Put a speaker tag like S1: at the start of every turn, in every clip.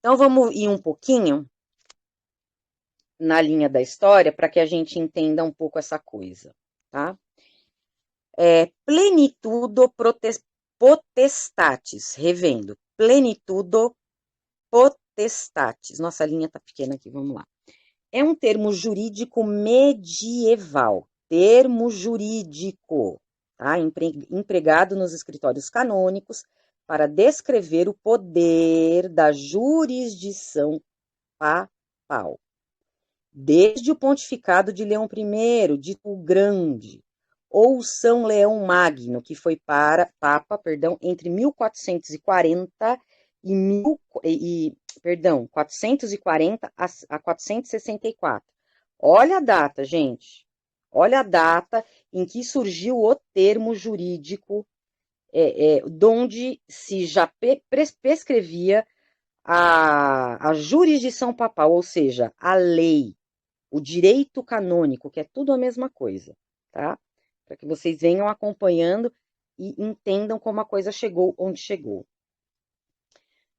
S1: Então, vamos ir um pouquinho na linha da história para que a gente entenda um pouco essa coisa, tá? Plenitudo potestatis, revendo, plenitudo potestatis. Nossa, a linha tá pequena aqui, vamos lá. É um termo jurídico medieval, termo jurídico, tá? Empregado nos escritórios canônicos para descrever o poder da jurisdição papal. Desde o pontificado de Leão I, dito o Grande, ou São Leão Magno, que foi Papa, entre 1440 440 a 464. Olha a data, gente. Olha a data em que surgiu o termo jurídico, onde se já prescrevia a jurisdição papal, ou seja, a lei, o direito canônico, que é tudo a mesma coisa, tá? Para que vocês venham acompanhando e entendam como a coisa chegou onde chegou.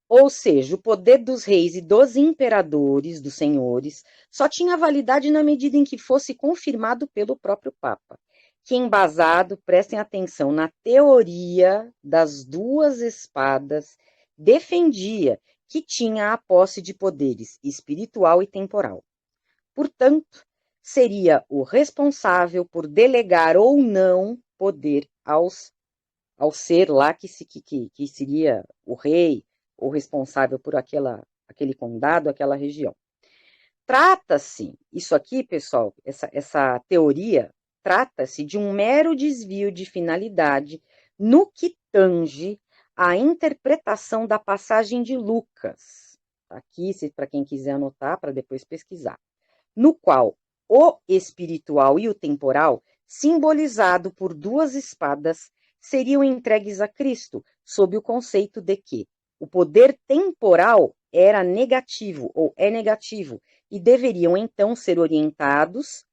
S1: Ou seja, o poder dos reis e dos imperadores, dos senhores, só tinha validade na medida em que fosse confirmado pelo próprio Papa, que, embasado, prestem atenção, na teoria das duas espadas, defendia que tinha a posse de poderes espiritual e temporal. Portanto, seria o responsável por delegar ou não poder ao ser lá que seria o rei, ou responsável por aquele condado, aquela região. Trata-se, isso aqui, pessoal, essa teoria, trata-se de um mero desvio de finalidade no que tange à interpretação da passagem de Lucas. Aqui, para quem quiser anotar, para depois pesquisar. No qual o espiritual e o temporal, simbolizado por duas espadas, seriam entregues a Cristo, sob o conceito de que o poder temporal era negativo, ou é negativo, e deveriam então ser orientados,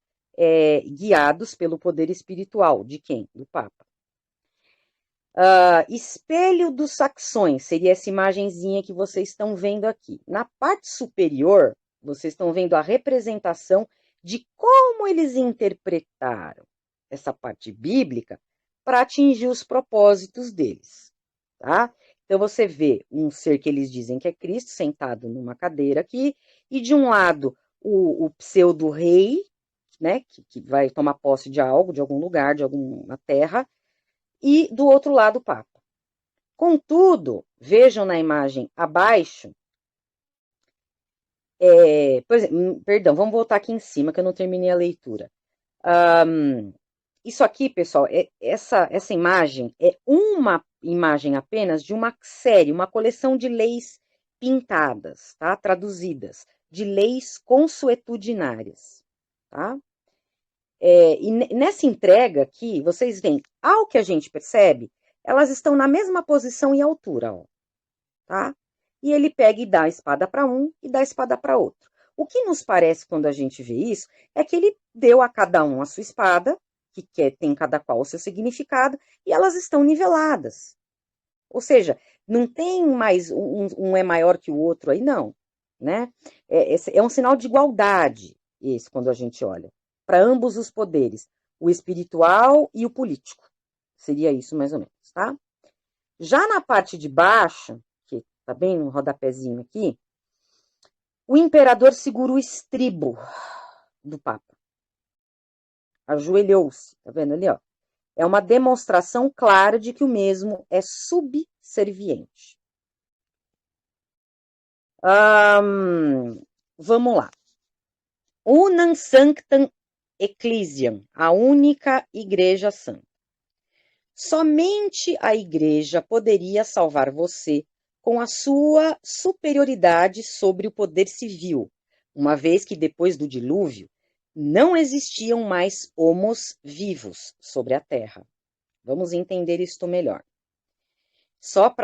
S1: guiados pelo poder espiritual. De quem? Do Papa. Espelho dos saxões, seria essa imagenzinha que vocês estão vendo aqui. Na parte superior, vocês estão vendo a representação de como eles interpretaram essa parte bíblica para atingir os propósitos deles, tá? Então, você vê um ser que eles dizem que é Cristo, sentado numa cadeira aqui, e de um lado o pseudo-rei, né, que vai tomar posse de algo, de algum lugar, de alguma terra, e do outro lado o Papa. Contudo, vejam na imagem abaixo, perdão, vamos voltar aqui em cima, que eu não terminei a leitura. Isso aqui, pessoal, essa imagem é uma imagem apenas de uma série, uma coleção de leis pintadas, tá? Traduzidas, de leis consuetudinárias, tá? E nessa entrega aqui, vocês veem, ao que a gente percebe, elas estão na mesma posição e altura, ó, tá? E ele pega e dá a espada para um e dá a espada para outro. O que nos parece quando a gente vê isso é que ele deu a cada um a sua espada, que tem cada qual o seu significado, e elas estão niveladas. Ou seja, não tem mais um é maior que o outro aí, não, né? É um sinal de igualdade, esse, quando a gente olha, para ambos os poderes, o espiritual e o político. Seria isso, mais ou menos, tá? Já na parte de baixo, que tá bem no rodapézinho aqui, o imperador segura o estribo do Papa. Ajoelhou-se, tá vendo ali, ó? É uma demonstração clara de que o mesmo é subserviente. Vamos lá. Unam sanctam ecclesiam, a única igreja santa. Somente a igreja poderia salvar você com a sua superioridade sobre o poder civil, uma vez que depois do dilúvio não existiam mais homos vivos sobre a terra. Vamos entender isto melhor. Só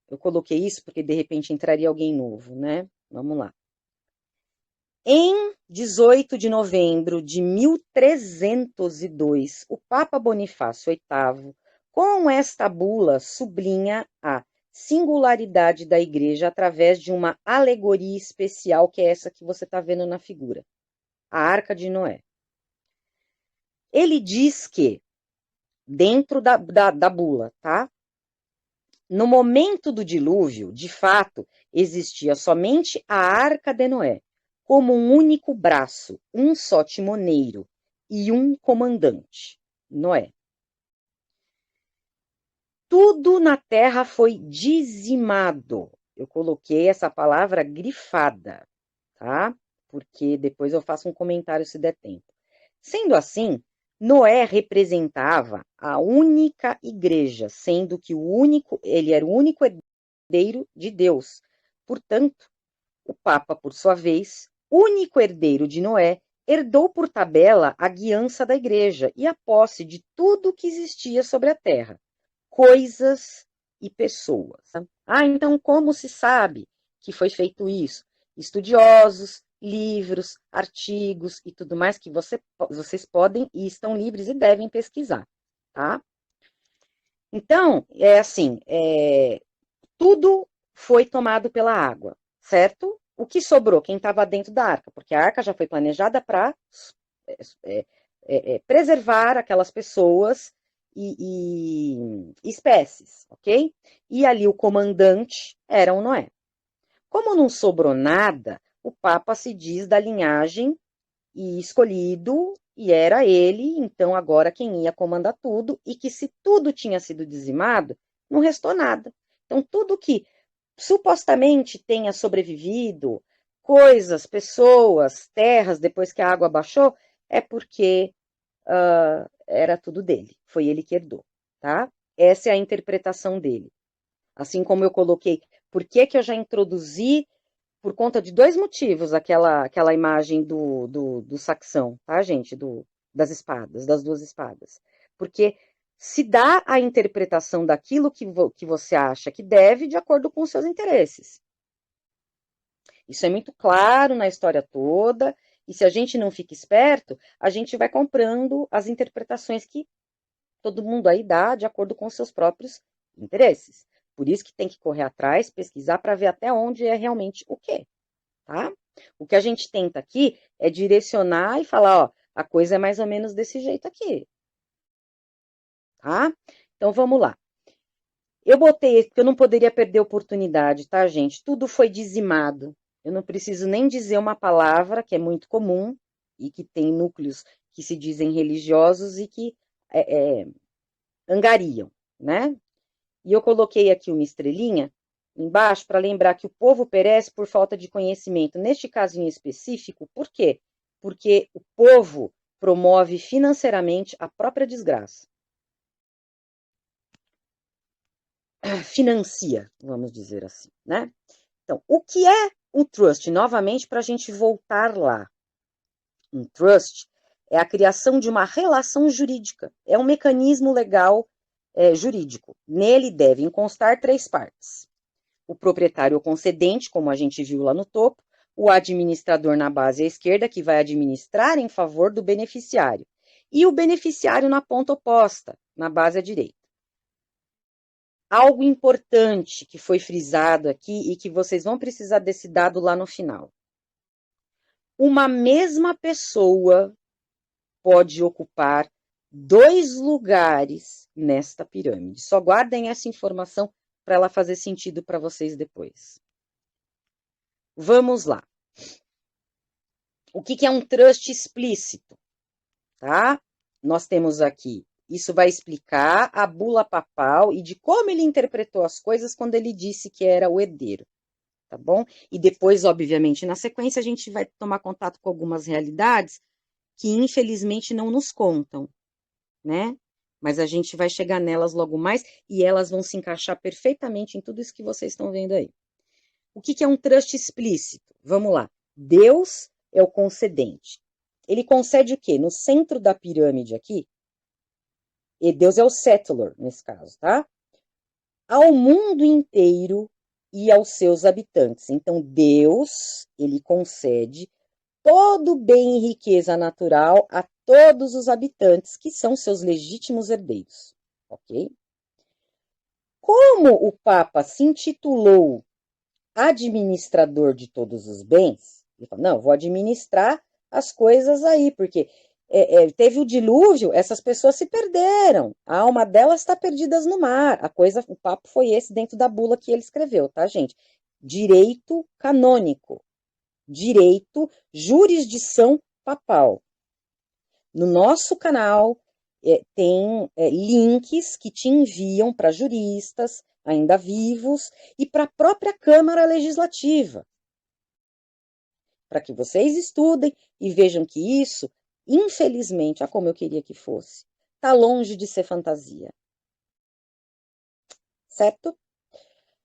S1: eu coloquei isso porque de repente entraria alguém novo, né? Vamos lá. Em 18 de novembro de 1302, o Papa Bonifácio VIII, com esta bula, sublinha a singularidade da igreja através de uma alegoria especial, que é essa que você está vendo na figura, a Arca de Noé. Ele diz que, dentro da bula, tá? No momento do dilúvio, de fato, existia somente a Arca de Noé, como um único braço, um só timoneiro e um comandante, Noé. Tudo na terra foi dizimado. Eu coloquei essa palavra grifada, tá? Porque depois eu faço um comentário se der tempo. Sendo assim, Noé representava a única igreja, sendo que ele era o único herdeiro de Deus. Portanto, o Papa, por sua vez, único herdeiro de Noé, herdou por tabela a guiança da igreja e a posse de tudo que existia sobre a terra, coisas e pessoas. Então como se sabe que foi feito isso? Estudiosos, livros, artigos e tudo mais que vocês podem e estão livres e devem pesquisar, tá? Então, tudo foi tomado pela água, certo? O que sobrou? Quem estava dentro da arca, porque a arca já foi planejada para preservar aquelas pessoas e espécies, ok? E ali o comandante era o Noé. Como não sobrou nada, o Papa se diz da linhagem e escolhido, e era ele, então agora quem ia comandar tudo, e que se tudo tinha sido dizimado, não restou nada. Então tudo que supostamente tenha sobrevivido, coisas, pessoas, terras, depois que a água baixou, é porque era tudo dele, foi ele que herdou, tá? Essa é a interpretação dele. Assim como eu coloquei, por que eu já introduzi, por conta de dois motivos, aquela imagem do saxão, tá, gente? Das espadas, das duas espadas. Porque se dá a interpretação daquilo que você acha que deve, de acordo com os seus interesses. Isso é muito claro na história toda, e se a gente não fica esperto, a gente vai comprando as interpretações que todo mundo aí dá de acordo com os seus próprios interesses. Por isso que tem que correr atrás, pesquisar para ver até onde é realmente o quê, tá? O que a gente tenta aqui é direcionar e falar, ó, a coisa é mais ou menos desse jeito aqui, tá? Então vamos lá. Eu botei, porque eu não poderia perder a oportunidade, tá, gente? Tudo foi dizimado. Eu não preciso nem dizer uma palavra que é muito comum e que tem núcleos que se dizem religiosos e que angariam, né? E eu coloquei aqui uma estrelinha embaixo para lembrar que o povo perece por falta de conhecimento. Neste caso em específico, por quê? Porque o povo promove financeiramente a própria desgraça. Financia, vamos dizer assim, né? Então, o que é um trust? Novamente, para a gente voltar lá. Um trust é a criação de uma relação jurídica. É um mecanismo legal jurídico. Nele devem constar três partes: o proprietário ou concedente, como a gente viu lá no topo, o administrador na base à esquerda, que vai administrar em favor do beneficiário, e o beneficiário na ponta oposta, na base à direita. Algo importante que foi frisado aqui e que vocês vão precisar desse dado lá no final. Uma mesma pessoa pode ocupar dois lugares nesta pirâmide. Só guardem essa informação para ela fazer sentido para vocês depois. Vamos lá. O que é um trust explícito? Tá? Nós temos aqui, isso vai explicar a bula papal e de como ele interpretou as coisas quando ele disse que era o herdeiro, tá bom? E depois, obviamente, na sequência, a gente vai tomar contato com algumas realidades que, infelizmente, não nos contam, né? Mas a gente vai chegar nelas logo mais e elas vão se encaixar perfeitamente em tudo isso que vocês estão vendo aí. O que é um trust explícito? Vamos lá. Deus é o concedente. Ele concede o quê? No centro da pirâmide aqui, e Deus é o settlor nesse caso, tá? Ao mundo inteiro e aos seus habitantes. Então, Deus, ele concede todo bem e riqueza natural a todos os habitantes, que são seus legítimos herdeiros, ok? Como o Papa se intitulou administrador de todos os bens, ele falou, não, vou administrar as coisas aí, porque teve o dilúvio, essas pessoas se perderam, a alma delas está perdida no mar, o papo foi esse dentro da bula que ele escreveu, tá, gente? Direito canônico, direito, jurisdição papal. No nosso canal tem links que te enviam para juristas ainda vivos e para a própria Câmara Legislativa, para que vocês estudem e vejam que isso, infelizmente, como eu queria que fosse, está longe de ser fantasia. Certo?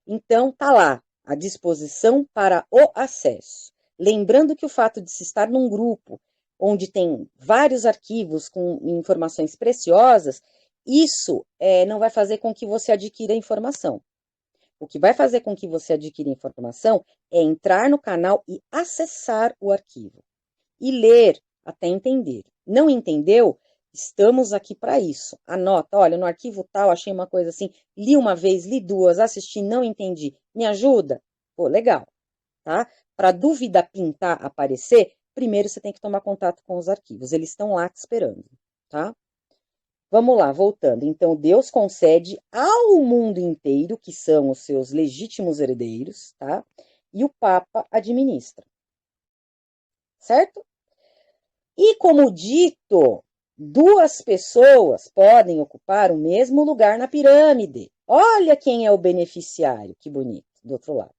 S1: Então, tá lá, à disposição para o acesso. Lembrando que o fato de se estar num grupo onde tem vários arquivos com informações preciosas, isso não vai fazer com que você adquira informação. O que vai fazer com que você adquira informação é entrar no canal e acessar o arquivo. E ler até entender. Não entendeu? Estamos aqui para isso. Anota, olha, no arquivo tal, achei uma coisa assim, li uma vez, li duas, assisti, não entendi. Me ajuda? Pô, legal, tá? Para dúvida pintar, aparecer, primeiro você tem que tomar contato com os arquivos. Eles estão lá te esperando, tá? Vamos lá, voltando. Então, Deus concede ao mundo inteiro, que são os seus legítimos herdeiros, tá? E o Papa administra. Certo? E como dito, duas pessoas podem ocupar o mesmo lugar na pirâmide. Olha quem é o beneficiário, que bonito, do outro lado.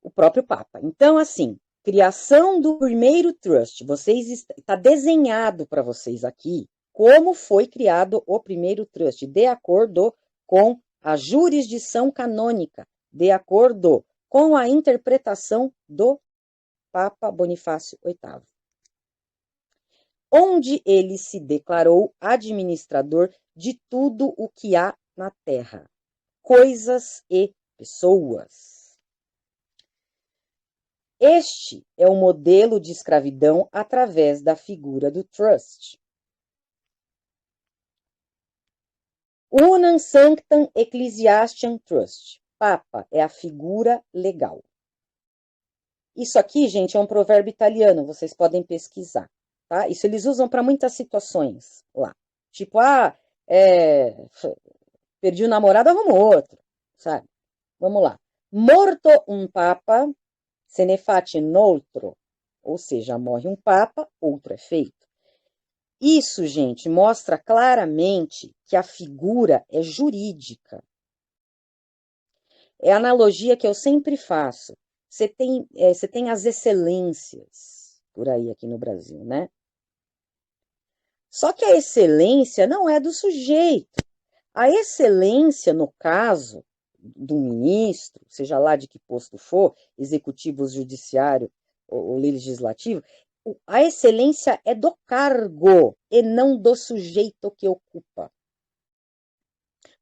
S1: O próprio Papa. Então, assim, criação do primeiro trust. Está desenhado para vocês aqui como foi criado o primeiro trust, de acordo com a jurisdição canônica, de acordo com a interpretação do Papa Bonifácio VIII, onde ele se declarou administrador de tudo o que há na terra, coisas e pessoas. Este é o modelo de escravidão através da figura do trust. Unam sanctam ecclesiastiam trust. Papa é a figura legal. Isso aqui, gente, é um provérbio italiano, vocês podem pesquisar, tá? Isso eles usam para muitas situações lá. Tipo, perdi o namorado, arrumo outro, sabe? Vamos lá. Morto um papa, se ne face un altro. Ou seja, morre um papa, outro é feito. Isso, gente, mostra claramente que a figura é jurídica. É a analogia que eu sempre faço. Você tem as excelências por aí aqui no Brasil, né? Só que a excelência não é do sujeito. A excelência, no caso do ministro, seja lá de que posto for, executivo, judiciário ou legislativo, a excelência é do cargo e não do sujeito que ocupa.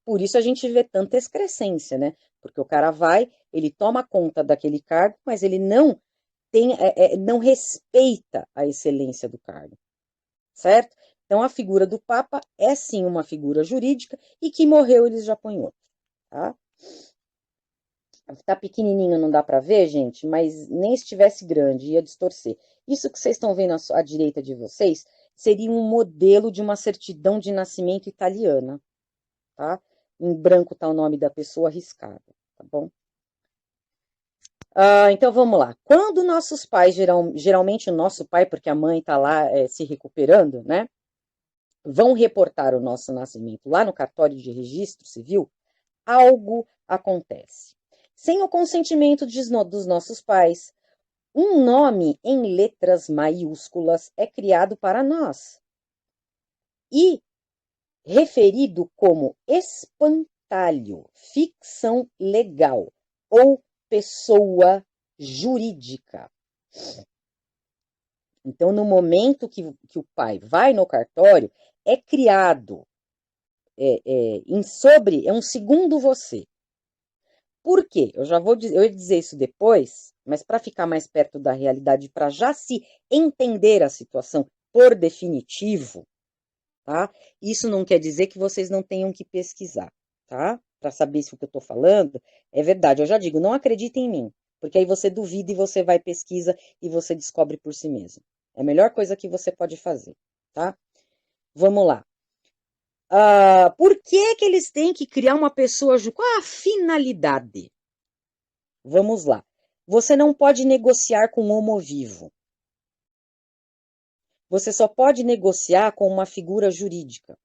S1: Por isso a gente vê tanta excrescência, né? Porque o cara vai, ele toma conta daquele cargo, mas ele não não respeita a excelência do cargo, certo? Então a figura do Papa é sim uma figura jurídica e que morreu eles já põem outro, tá? Tá pequenininho, não dá para ver, gente, mas nem se estivesse grande ia distorcer. Isso que vocês estão vendo à direita de vocês seria um modelo de uma certidão de nascimento italiana, tá? Em branco está o nome da pessoa riscado, tá bom? Então vamos lá. Quando nossos pais, geralmente o nosso pai, porque a mãe está lá se recuperando, né? Vão reportar o nosso nascimento lá no cartório de registro civil, algo acontece. Sem o consentimento dos nossos pais, um nome em letras maiúsculas é criado para nós e referido como espantalho, ficção legal ou pessoa jurídica. Então, no momento que o pai vai no cartório, é criado é um segundo você. Por quê? Eu ia dizer isso depois, mas para ficar mais perto da realidade, para já se entender a situação por definitivo, tá? Isso não quer dizer que vocês não tenham que pesquisar, tá? Para saber se o que eu estou falando é verdade. Eu já digo, não acreditem em mim, porque aí você duvida e você vai pesquisa e você descobre por si mesmo. É a melhor coisa que você pode fazer, tá? Vamos lá. Por que que eles têm que criar uma pessoa jurídica? Qual a finalidade? Vamos lá. Você não pode negociar com homo vivo. Você só pode negociar com uma figura jurídica.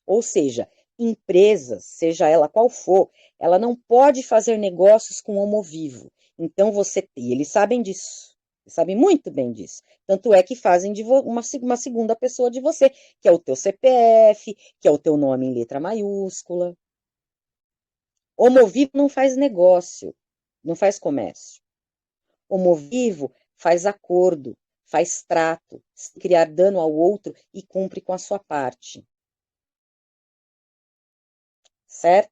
S1: Ou seja, empresas, seja ela qual for, ela não pode fazer negócios com homo vivo. Então e eles sabem disso. Eles sabem muito bem disso. Tanto é que fazem de uma segunda pessoa de você, que é o teu CPF, que é o teu nome em letra maiúscula. Homo vivo não faz negócio, não faz comércio. Homo vivo faz acordo, faz trato, sem criar dano ao outro e cumpre com a sua parte. Certo?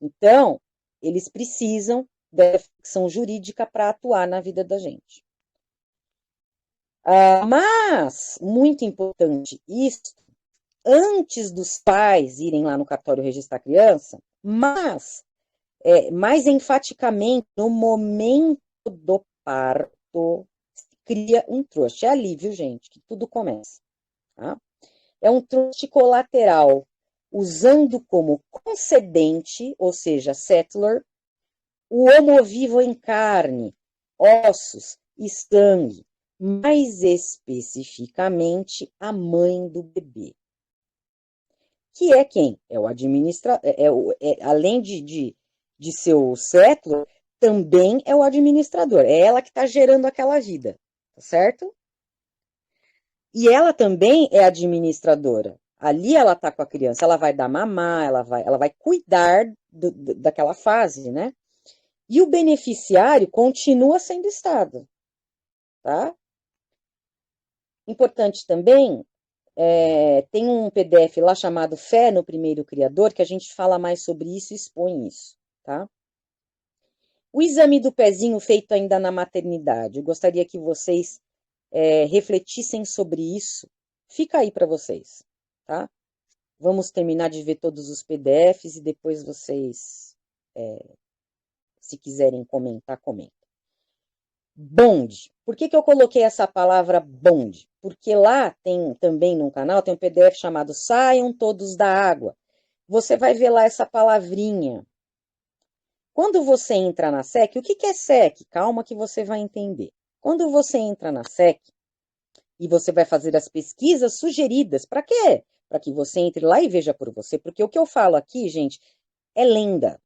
S1: Então, eles precisam da ficção jurídica para atuar na vida da gente. Mas, muito importante isso, antes dos pais irem lá no cartório registrar a criança, mas, mais enfaticamente, no momento do parto, se cria um trust. É ali, viu, gente, que tudo começa. Tá? É um trust colateral, usando como concedente, ou seja, settlor, o homo vivo em carne, ossos e sangue, mais especificamente a mãe do bebê. Que é quem? É o administrador, além de ser o settlor, também é o administrador. É ela que está gerando aquela vida, tá certo? E ela também é administradora. Ali ela está com a criança, ela vai dar mamar, ela vai cuidar daquela fase, né? E o beneficiário continua sendo Estado, tá? Importante também, tem um PDF lá chamado Fé no Primeiro Criador, que a gente fala mais sobre isso e expõe isso, tá? O exame do pezinho feito ainda na maternidade, eu gostaria que vocês refletissem sobre isso. Fica aí para vocês, tá? Vamos terminar de ver todos os PDFs e depois vocês, se quiserem comentar, comentem. Bonde. Por que que eu coloquei essa palavra bonde? Porque lá tem também no canal, tem um PDF chamado Saiam Todos da Água. Você vai ver lá essa palavrinha. Quando você entra na SEC, o que que é SEC? Calma que você vai entender. Quando você entra na SEC e você vai fazer as pesquisas sugeridas, para quê? Para que você entre lá e veja por você. Porque o que eu falo aqui, gente, é lenda.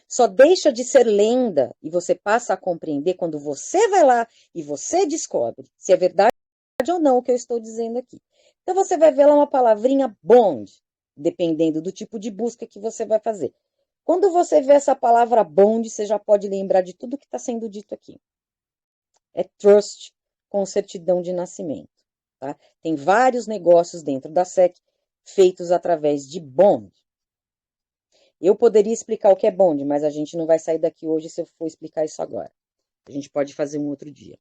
S1: Só deixa de ser lenda e você passa a compreender quando você vai lá e você descobre se é verdade ou não o que eu estou dizendo aqui. Então você vai ver lá uma palavrinha bond, dependendo do tipo de busca que você vai fazer. Quando você vê essa palavra bond, você já pode lembrar de tudo que está sendo dito aqui. É trust com certidão de nascimento. Tá? Tem vários negócios dentro da SEC feitos através de bond. Eu poderia explicar o que é bonde, mas a gente não vai sair daqui hoje se eu for explicar isso agora. A gente pode fazer um outro dia.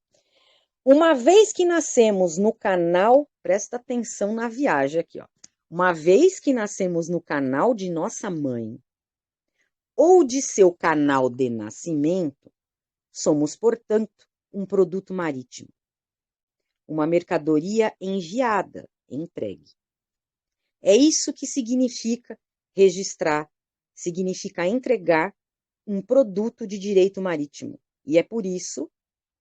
S1: Uma vez que nascemos no canal, presta atenção na viagem aqui, ó. Uma vez que nascemos no canal de nossa mãe ou de seu canal de nascimento, somos, portanto, um produto marítimo. Uma mercadoria enviada, entregue. É isso que significa registrar, significa entregar um produto de direito marítimo. E é por isso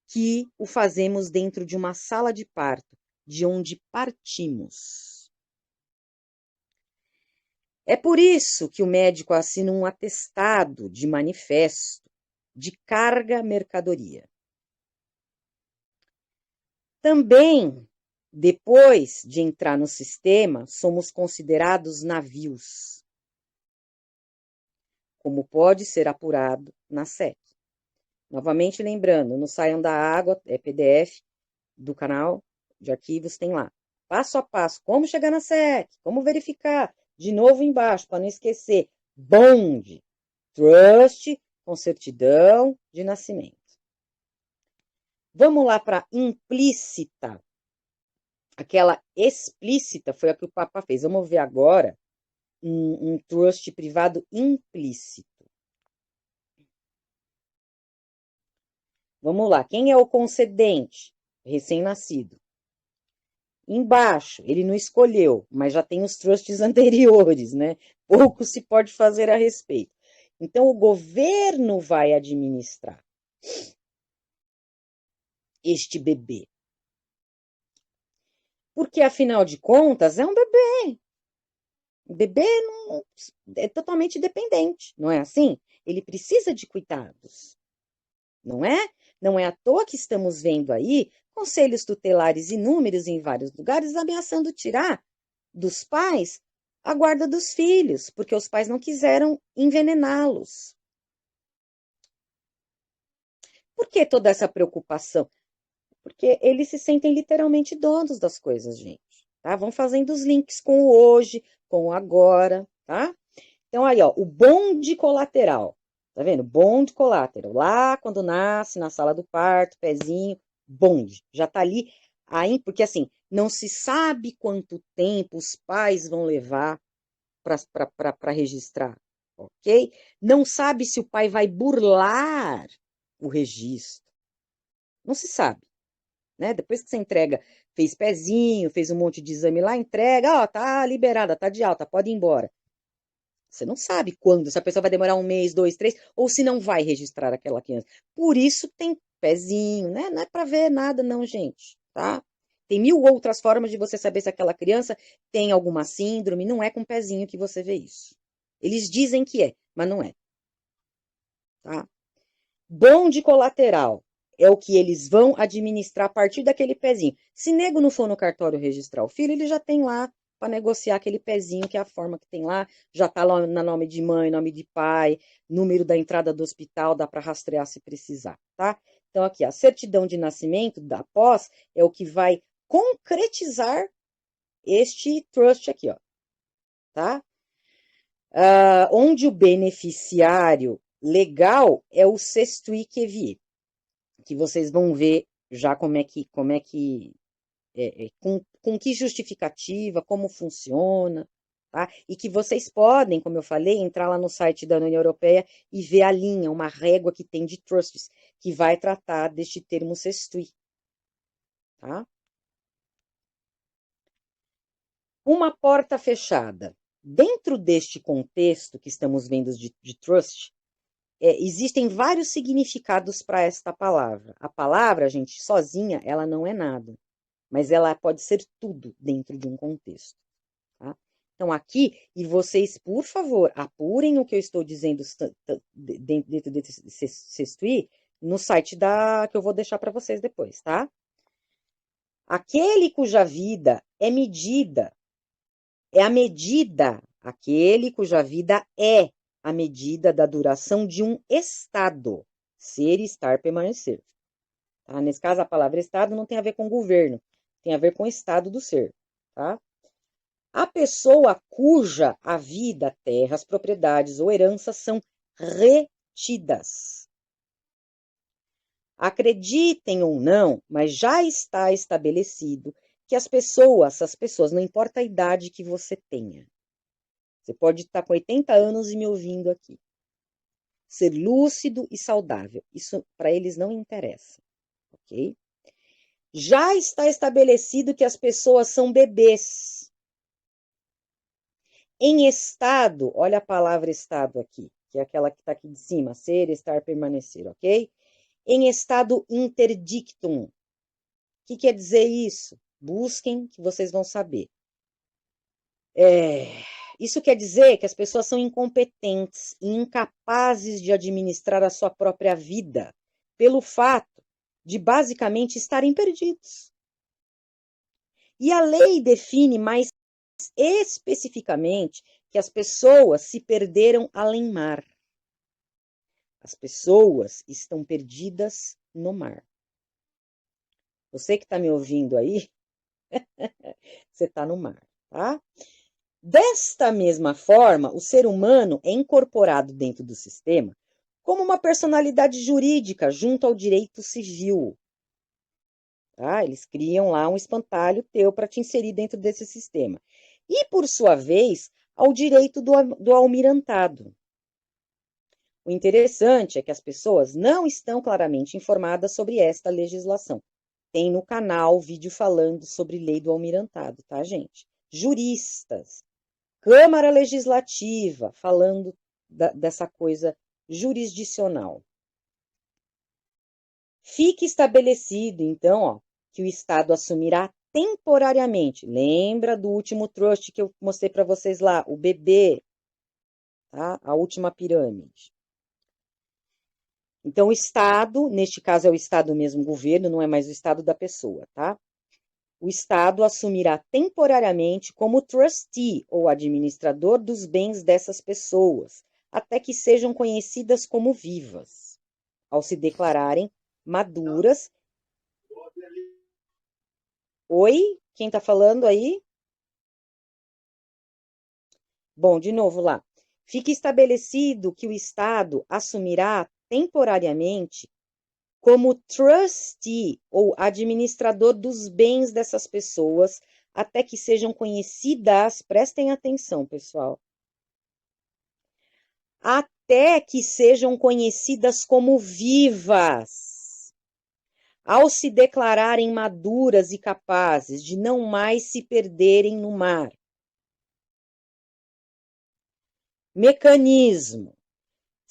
S1: que o fazemos dentro de uma sala de parto, de onde partimos. É por isso que o médico assina um atestado de manifesto de carga mercadoria. Também, depois de entrar no sistema, somos considerados navios, como pode ser apurado na SEC. Novamente lembrando, no Saiam da Água, é PDF do canal de arquivos, tem lá. Passo a passo, como chegar na SEC, como verificar. De novo embaixo, para não esquecer. Bond, trust, com certidão de nascimento. Vamos lá para implícita. Aquela explícita foi a que o Papa fez. Vamos ver agora um trust privado implícito. Vamos lá. Quem é o concedente? Recém-nascido. Embaixo, ele não escolheu, mas já tem os trusts anteriores, né? Pouco se pode fazer a respeito. Então, o governo vai administrar este bebê. Porque, afinal de contas, é um bebê. O bebê não, é totalmente dependente, não é assim? Ele precisa de cuidados, não é? Não é à toa que estamos vendo aí conselhos tutelares inúmeros em vários lugares ameaçando tirar dos pais a guarda dos filhos, porque os pais não quiseram envenená-los. Por que toda essa preocupação? Porque eles se sentem literalmente donos das coisas, gente. Tá? Vão fazendo os links com o hoje, com o agora, tá? Então, aí, ó, o bonde colateral. Tá vendo? Bonde colateral. Lá, quando nasce, na sala do parto, pezinho, bonde. Já tá ali, aí, porque assim, não se sabe quanto tempo os pais vão levar para registrar, ok? Não sabe se o pai vai burlar o registro. Não se sabe, né? Depois que você entrega, fez pezinho, fez um monte de exame lá, entrega, ó, tá liberada, tá de alta, pode ir embora. Você não sabe quando, se a pessoa vai demorar um mês, dois, três, ou se não vai registrar aquela criança. Por isso tem pezinho, né? Não é para ver nada, não, gente, tá? Tem mil outras formas de você saber se aquela criança tem alguma síndrome, não é com pezinho que você vê isso. Eles dizem que é, mas não é, tá? Bonde colateral é o que eles vão administrar a partir daquele pezinho. Se nego não for no cartório registrar o filho, ele já tem lá para negociar aquele pezinho, que é a forma que tem lá, já está lá no nome de mãe, nome de pai, número da entrada do hospital, dá para rastrear se precisar, tá? Então, aqui, a certidão de nascimento da pós é o que vai concretizar este trust aqui, ó, tá? Onde o beneficiário legal é o Sestui Quevier, que vocês vão ver já com que justificativa, como funciona, tá? E que vocês podem, como eu falei, entrar lá no site da União Europeia e ver a linha, uma régua que tem de trusts, que vai tratar deste termo Sestui, tá? Uma porta fechada. Dentro deste contexto que estamos vendo de trust, existem vários significados para esta palavra. A palavra, gente, sozinha, ela não é nada, mas ela pode ser tudo dentro de um contexto. Tá? Então, aqui, e vocês, por favor, apurem o que eu estou dizendo dentro desse Sestui no site que eu vou deixar para vocês depois, tá? Aquele cuja vida é medida, é a medida, aquele cuja vida é a medida da duração de um estado, ser, estar, permanecer. Tá? Nesse caso, a palavra estado não tem a ver com governo, tem a ver com o estado do ser. Tá? A pessoa cuja a vida, terras, propriedades ou heranças são retidas. Acreditem ou não, mas já está estabelecido que as pessoas, não importa a idade que você tenha, você pode estar com 80 anos e me ouvindo aqui, ser lúcido e saudável, isso para eles não interessa, ok? Já está estabelecido que as pessoas são bebês. Em estado, olha a palavra estado aqui, que é aquela que está aqui de cima, ser, estar, permanecer, ok? Em estado interdictum. O que quer dizer isso? Busquem que vocês vão saber. Isso quer dizer que as pessoas são incompetentes e incapazes de administrar a sua própria vida, pelo fato de basicamente estarem perdidos. E a lei define mais especificamente que as pessoas se perderam além mar. As pessoas estão perdidas no mar. Você que está me ouvindo aí, você está no mar, tá? Desta mesma forma, o ser humano é incorporado dentro do sistema como uma personalidade jurídica junto ao direito civil. Tá? Eles criam lá um espantalho teu para te inserir dentro desse sistema. E, por sua vez, ao direito do almirantado. O interessante é que as pessoas não estão claramente informadas sobre esta legislação. Tem no canal vídeo falando sobre lei do almirantado, tá, gente? Juristas, Câmara Legislativa, falando dessa coisa jurisdicional. Fique estabelecido, então, ó, que o Estado assumirá temporariamente. Lembra do último trust que eu mostrei para vocês lá, o bebê, tá? A última pirâmide. Então, o Estado, neste caso é o Estado mesmo, governo, não é mais o Estado da pessoa, tá? O Estado assumirá temporariamente como trustee ou administrador dos bens dessas pessoas, até que sejam conhecidas como vivas, ao se declararem maduras. Oi? Quem está falando aí? Bom, de novo lá. Fica estabelecido que o Estado assumirá temporariamente como trustee ou administrador dos bens dessas pessoas até que sejam conhecidas, prestem atenção, pessoal, até que sejam conhecidas como vivas, ao se declararem maduras e capazes de não mais se perderem no mar. Mecanismo.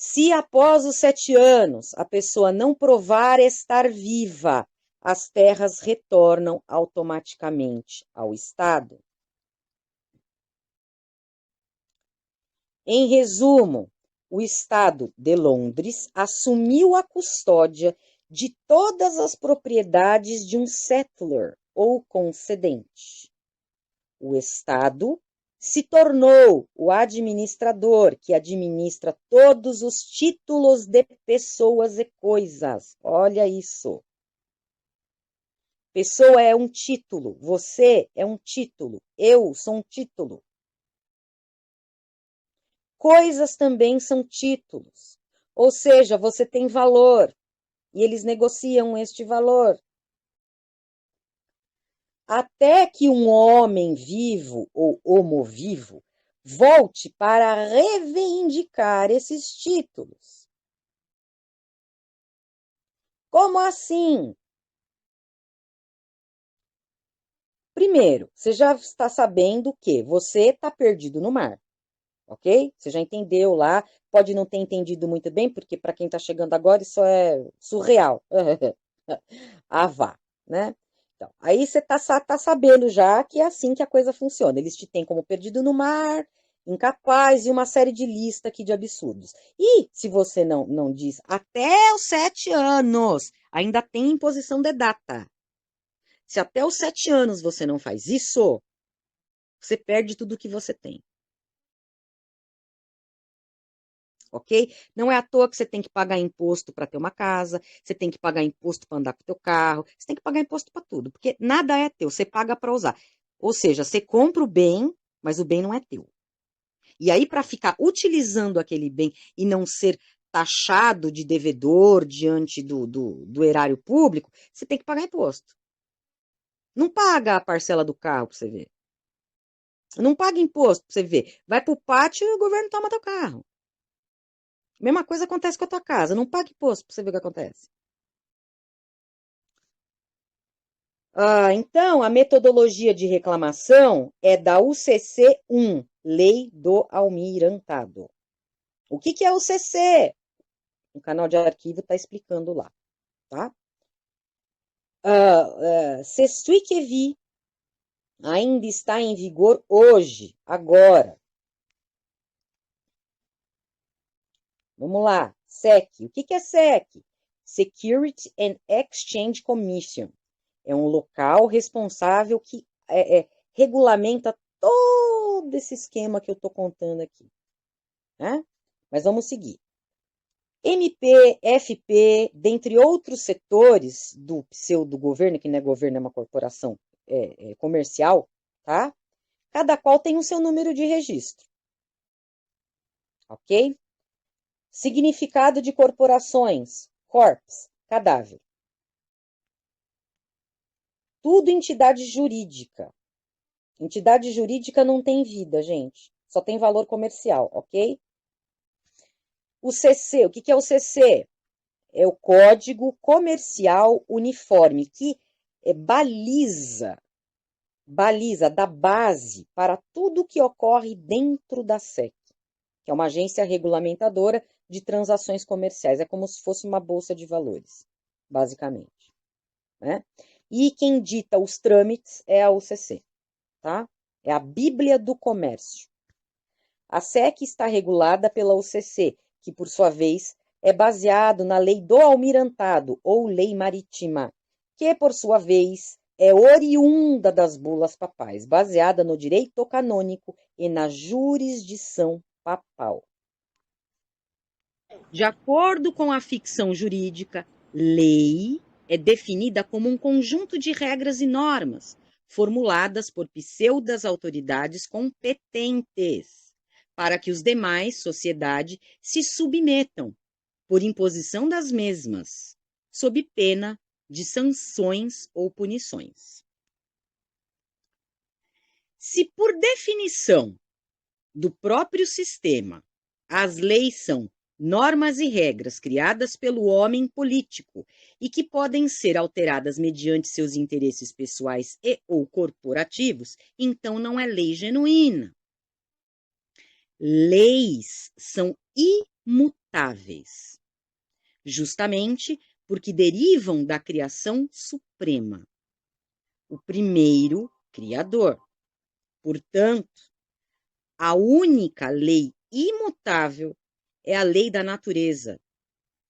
S1: Se após os 7 anos a pessoa não provar estar viva, as terras retornam automaticamente ao Estado. Em resumo, o Estado de Londres assumiu a custódia de todas as propriedades de um settler ou concedente. O Estado se tornou o administrador que administra todos os títulos de pessoas e coisas. Olha isso. Pessoa é um título, você é um título, eu sou um título. Coisas também são títulos. Ou seja, você tem valor e eles negociam este valor. Até que um homem vivo ou homo vivo volte para reivindicar esses títulos. Como assim? Primeiro, você já está sabendo que você está perdido no mar, ok? Você já entendeu lá, pode não ter entendido muito bem, porque para quem está chegando agora isso é surreal. Ah, vá, né? Então, aí você tá sabendo já que é assim que a coisa funciona. Eles te têm como perdido no mar, incapaz e uma série de lista aqui de absurdos. E se você não diz até os 7 anos, ainda tem imposição de data. Se até os 7 anos você não faz isso, você perde tudo que você tem. Ok? Não é à toa que você tem que pagar imposto para ter uma casa, você tem que pagar imposto para andar com o teu carro, você tem que pagar imposto para tudo, porque nada é teu, você paga para usar. Ou seja, você compra o bem, mas o bem não é teu. E aí, para ficar utilizando aquele bem e não ser taxado de devedor diante do erário público, você tem que pagar imposto. Não paga a parcela do carro para você ver. Não paga imposto para você ver. Vai para o pátio e o governo toma teu carro. Mesma coisa acontece com a tua casa. Não paga imposto para você ver o que acontece. Então, a metodologia de reclamação é da UCC 1, Lei do Almirantado. O que é UCC? O canal de arquivo está explicando lá, tá? C'est celui que vi ainda está em vigor hoje, agora. Vamos lá, SEC. O que é SEC? Security and Exchange Commission. É um local responsável que regulamenta todo esse esquema que eu estou contando aqui. Né? Mas vamos seguir. MP, FP, dentre outros setores do pseudo-governo, que não é governo, é uma corporação comercial, tá? Cada qual tem o seu número de registro. Ok? Significado de corporações, corpus, cadáver. Tudo entidade jurídica. Entidade jurídica não tem vida, gente. Só tem valor comercial, ok? O CC, o que é o CC? É o Código Comercial Uniforme, que baliza, dá base para tudo que ocorre dentro da SEC, que é uma agência regulamentadora de transações comerciais. É como se fosse uma bolsa de valores, basicamente, né? E quem dita os trâmites é a UCC, tá? É a Bíblia do Comércio. A SEC está regulada pela UCC, que, por sua vez, é baseado na Lei do Almirantado, ou Lei Marítima, que, por sua vez, é oriunda das bulas papais, baseada no direito canônico e na jurisdição papal. De acordo com a ficção jurídica, lei é definida como um conjunto de regras e normas formuladas por pseudas autoridades competentes para que os demais, sociedade, se submetam por imposição das mesmas, sob pena de sanções ou punições. Se por definição do próprio sistema as leis são normas e regras criadas pelo homem político e que podem ser alteradas mediante seus interesses pessoais e ou corporativos, então não é lei genuína. Leis são imutáveis, justamente porque derivam da criação suprema, o primeiro Criador. Portanto, a única lei imutável é a lei da natureza,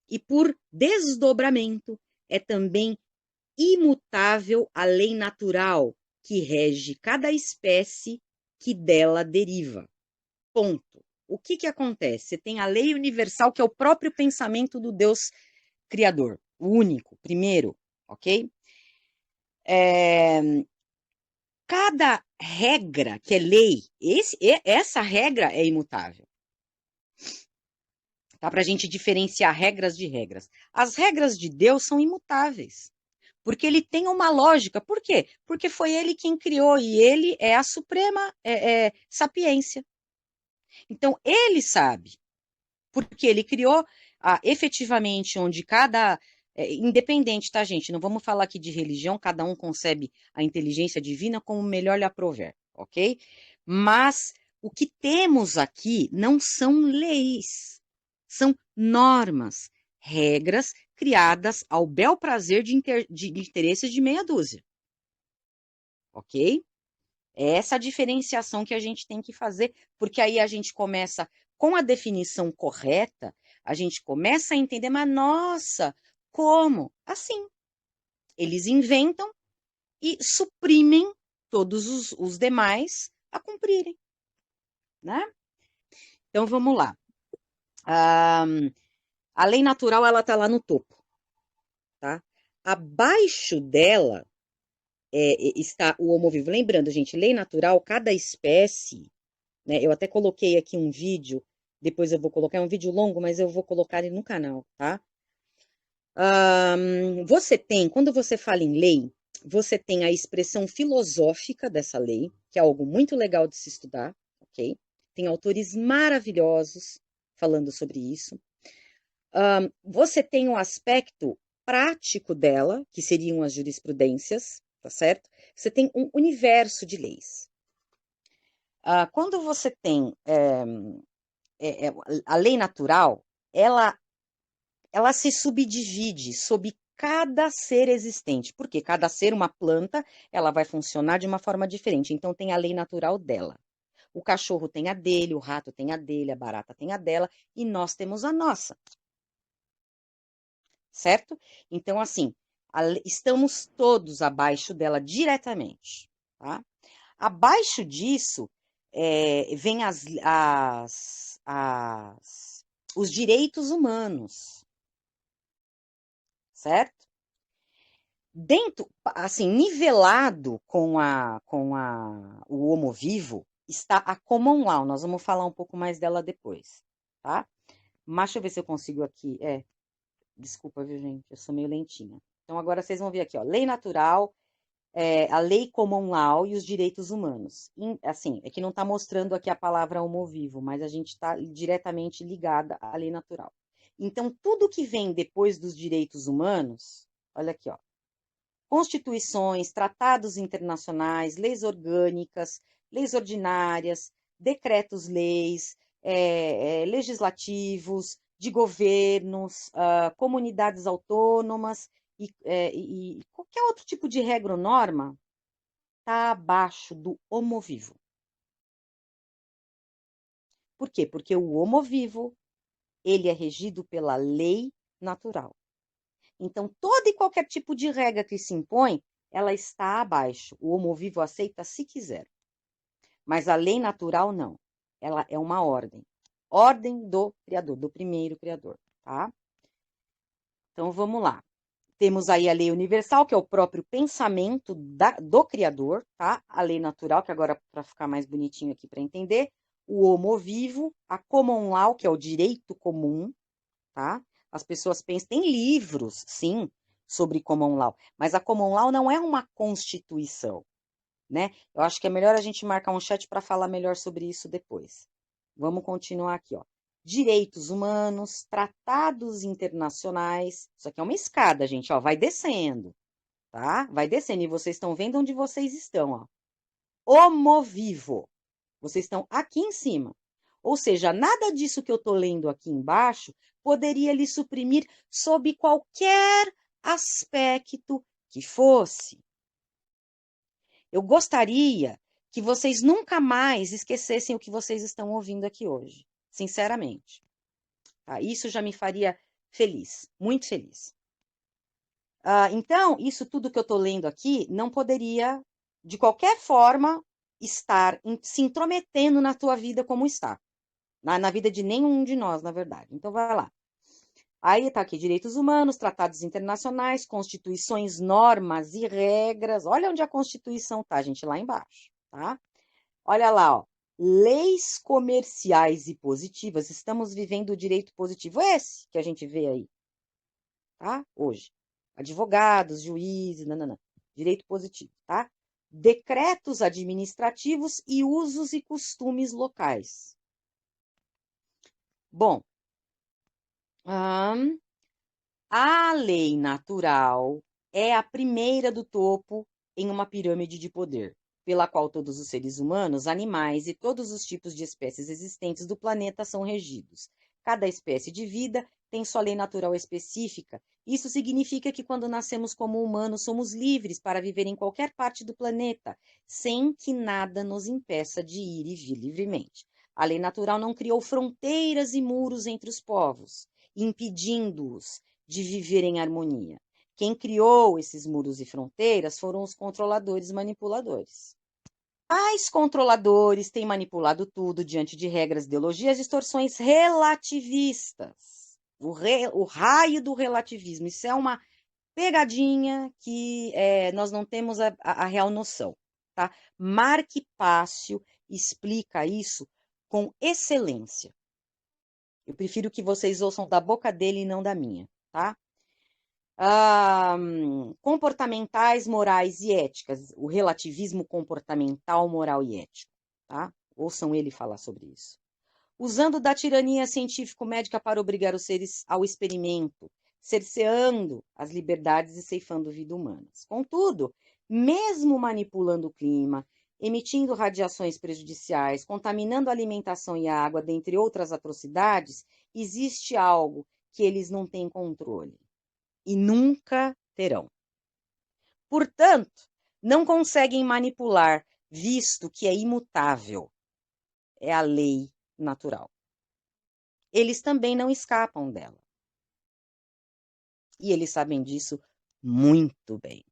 S1: e por desdobramento é também imutável a lei natural que rege cada espécie que dela deriva. Ponto. O que acontece? Você tem a lei universal, que é o próprio pensamento do Deus Criador, o único, primeiro, ok? Cada regra que é lei, essa regra é imutável. Tá? Para a gente diferenciar regras de regras. As regras de Deus são imutáveis, porque ele tem uma lógica. Por quê? Porque foi ele quem criou, e ele é a suprema sapiência. Então, ele sabe, porque ele criou efetivamente onde cada... independente, tá, gente? Não vamos falar aqui de religião, cada um concebe a inteligência divina como melhor lhe aprouver, ok? Mas o que temos aqui não são leis, são normas, regras criadas ao bel prazer de interesses de meia dúzia, ok? É essa a diferenciação que a gente tem que fazer, porque aí a gente começa, com a definição correta, a gente começa a entender, mas nossa, como? Assim, eles inventam e suprimem todos os demais a cumprirem, né? Então, vamos lá. A lei natural, ela tá lá no topo, tá? Abaixo dela está o homo vivo. Lembrando, gente, lei natural, cada espécie, né? Eu até coloquei aqui um vídeo, depois eu vou colocar, um vídeo longo, mas eu vou colocar ele no canal, tá? Você tem, quando você fala em lei, você tem a expressão filosófica dessa lei, que é algo muito legal de se estudar, ok? Tem autores maravilhosos falando sobre isso. Você tem o aspecto prático dela, que seriam as jurisprudências, tá certo? Você tem um universo de leis. Quando você tem a lei natural, ela se subdivide sob cada ser existente. Porque cada ser, uma planta, ela vai funcionar de uma forma diferente. Então, tem a lei natural dela. O cachorro tem a dele, o rato tem a dele, a barata tem a dela, e nós temos a nossa. Certo? Então, assim, estamos todos abaixo dela diretamente. Tá? Abaixo disso, vem os direitos humanos. Certo? Dentro, assim, nivelado com o homo vivo, está a common law. Nós vamos falar um pouco mais dela depois, tá? Mas deixa eu ver se eu consigo aqui. Desculpa, viu, gente? Eu sou meio lentinha. Então, agora vocês vão ver aqui, ó. Lei natural, a lei common law e os direitos humanos. Assim, é que não está mostrando aqui a palavra homo vivo, mas a gente está diretamente ligada à lei natural. Então, tudo que vem depois dos direitos humanos, olha aqui, ó, constituições, tratados internacionais, leis orgânicas, leis ordinárias, decretos-leis, legislativos, de governos, comunidades autônomas e qualquer outro tipo de regra ou norma está abaixo do homo vivo. Por quê? Porque o homo vivo ele é regido pela lei natural. Então, todo e qualquer tipo de regra que se impõe, ela está abaixo. O homo vivo aceita se quiser. Mas a lei natural, não. Ela é uma ordem. Ordem do Criador, do primeiro Criador, tá? Então, vamos lá. Temos aí a lei universal, que é o próprio pensamento do Criador, tá? A lei natural, que agora, para ficar mais bonitinho aqui para entender, o homo vivo, a common law, que é o direito comum, tá? As pessoas pensam, tem livros, sim, sobre common law, mas a common law não é uma constituição, né? Eu acho que é melhor a gente marcar um chat para falar melhor sobre isso depois. Vamos continuar aqui, ó. Direitos humanos, tratados internacionais. Isso aqui é uma escada, gente, ó, vai descendo, tá? Vai descendo e vocês estão vendo onde vocês estão, ó. Homo vivo. Vocês estão aqui em cima. Ou seja, nada disso que eu estou lendo aqui embaixo poderia lhe suprimir sob qualquer aspecto que fosse. Eu gostaria que vocês nunca mais esquecessem o que vocês estão ouvindo aqui hoje, sinceramente. Tá? Isso já me faria feliz, muito feliz. Então, isso tudo que eu estou lendo aqui não poderia, de qualquer forma, estar se intrometendo na tua vida como está. Na vida de nenhum de nós, na verdade. Então, vai lá. Aí está aqui, direitos humanos, tratados internacionais, constituições, normas e regras. Olha onde a Constituição está, gente, lá embaixo, tá? Olha lá, ó. Leis comerciais e positivas. Estamos vivendo o direito positivo, esse que a gente vê aí, tá? Hoje. Advogados, juízes, nananã. Direito positivo, tá? Decretos administrativos e usos e costumes locais. Bom, a lei natural é a primeira do topo em uma pirâmide de poder, pela qual todos os seres humanos, animais e todos os tipos de espécies existentes do planeta são regidos. Cada espécie de vida tem sua lei natural específica. Isso significa que quando nascemos como humanos, somos livres para viver em qualquer parte do planeta, sem que nada nos impeça de ir e vir livremente. A lei natural não criou fronteiras e muros entre os povos, impedindo-os de viver em harmonia. Quem criou esses muros e fronteiras foram os controladores manipuladores. Tais controladores têm manipulado tudo diante de regras, ideologias, distorções relativistas. O raio do relativismo. Isso é uma pegadinha que nós não temos a real noção. Tá? Mark Pássio explica isso com excelência. Eu prefiro que vocês ouçam da boca dele e não da minha, tá? Comportamentais, morais e éticas, o relativismo comportamental, moral e ético, tá? Ouçam ele falar sobre isso. Usando da tirania científico-médica para obrigar os seres ao experimento, cerceando as liberdades e ceifando vidas humanas. Contudo, mesmo manipulando o clima, emitindo radiações prejudiciais, contaminando a alimentação e a água, dentre outras atrocidades, existe algo que eles não têm controle. E nunca terão. Portanto, não conseguem manipular, visto que é imutável. É a lei natural. Eles também não escapam dela. E eles sabem disso muito bem.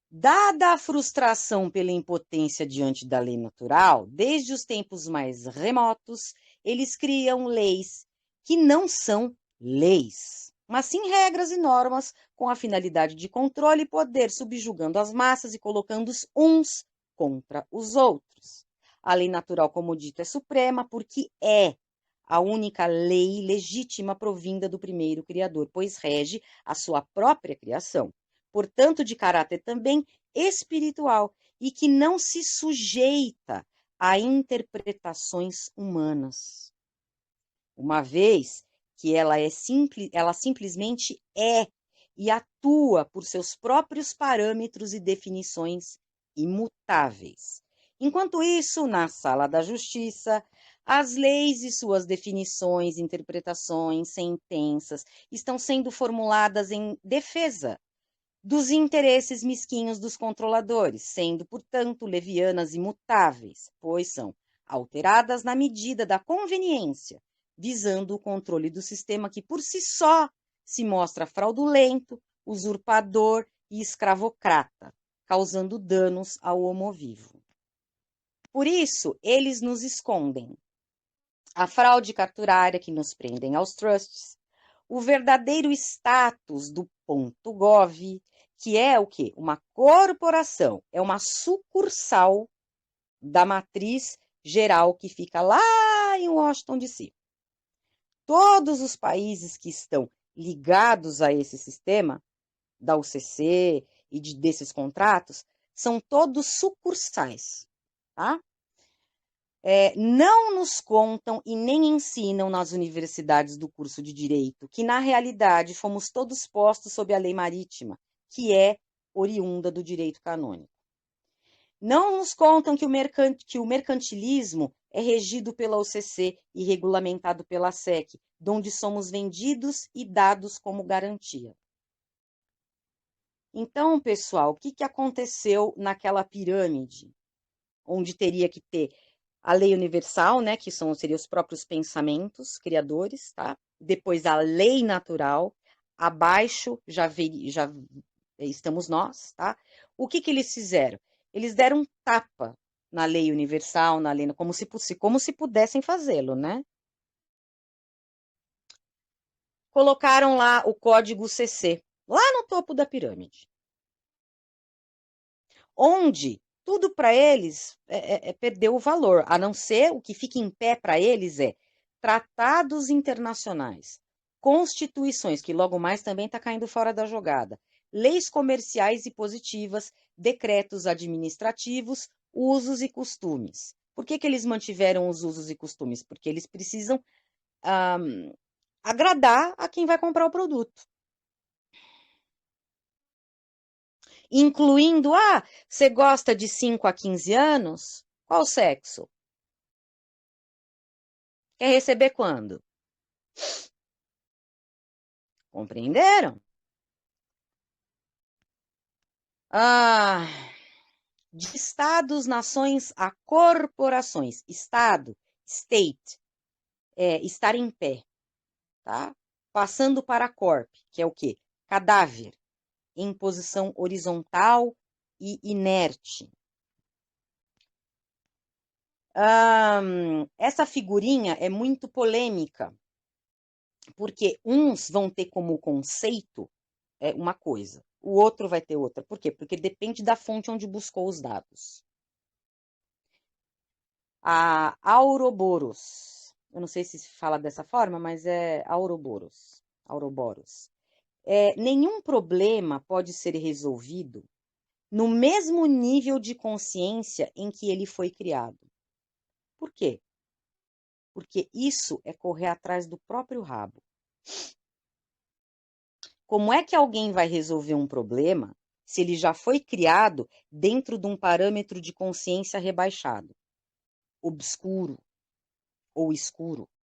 S1: Dada a frustração pela impotência diante da lei natural, desde os tempos mais remotos, eles criam leis que não são leis, mas sim regras e normas com a finalidade de controle e poder, subjugando as massas e colocando os uns contra os outros. A lei natural, como dito, é suprema porque é a única lei legítima provinda do primeiro Criador, pois rege a sua própria criação. portanto de caráter também espiritual, e que não se sujeita a interpretações humanas, uma vez que ela simplesmente é e atua por seus próprios parâmetros e definições imutáveis. Enquanto isso, na sala da justiça, as leis e suas definições, interpretações, sentenças estão sendo formuladas em defesa dos interesses mesquinhos dos controladores, sendo, portanto, levianas e imutáveis, pois são alteradas na medida da conveniência, visando o controle do sistema que, por si só, se mostra fraudulento, usurpador e escravocrata, causando danos ao homo vivo. Por isso, eles nos escondem a fraude carturária que nos prendem aos trusts, o verdadeiro status do .gov, que é o quê? Uma corporação, é uma sucursal da matriz geral que fica lá em Washington, D.C. Todos os países que estão ligados a esse sistema, da UCC e desses contratos, são todos sucursais, tá? Não nos contam e nem ensinam nas universidades do curso de Direito que, na realidade, fomos todos postos sob a lei marítima, que é oriunda do direito canônico. Não nos contam que o mercantilismo é regido pela OCC e regulamentado pela SEC, onde somos vendidos e dados como garantia. Então, pessoal, o que aconteceu naquela pirâmide, onde teria que ter a lei universal, né, que seriam os próprios pensamentos criadores, tá? Depois a lei natural, abaixo já estamos nós, tá? O que eles fizeram? Eles deram um tapa na lei universal, na lei, como se pudessem fazê-lo, né? Colocaram lá o código CC, lá no topo da pirâmide, onde tudo para eles perdeu o valor, a não ser o que fica em pé para eles tratados internacionais, constituições, que logo mais também está caindo fora da jogada, leis comerciais e positivas, decretos administrativos, usos e costumes. Por que eles mantiveram os usos e costumes? Porque eles precisam agradar a quem vai comprar o produto. Incluindo, você gosta de 5 a 15 anos? Qual sexo? Quer receber quando? Compreenderam? De estados, nações a corporações. Estado, state, estar em pé, tá? Passando para corp, que é o quê? Cadáver, em posição horizontal e inerte. Essa figurinha é muito polêmica, porque uns vão ter como conceito uma coisa, o outro vai ter outra. Por quê? Porque depende da fonte onde buscou os dados. A Ouroboros, eu não sei se se fala dessa forma, mas é Ouroboros. Nenhum problema pode ser resolvido no mesmo nível de consciência em que ele foi criado. Por quê? Porque isso é correr atrás do próprio rabo. Como é que alguém vai resolver um problema se ele já foi criado dentro de um parâmetro de consciência rebaixado, obscuro ou escuro?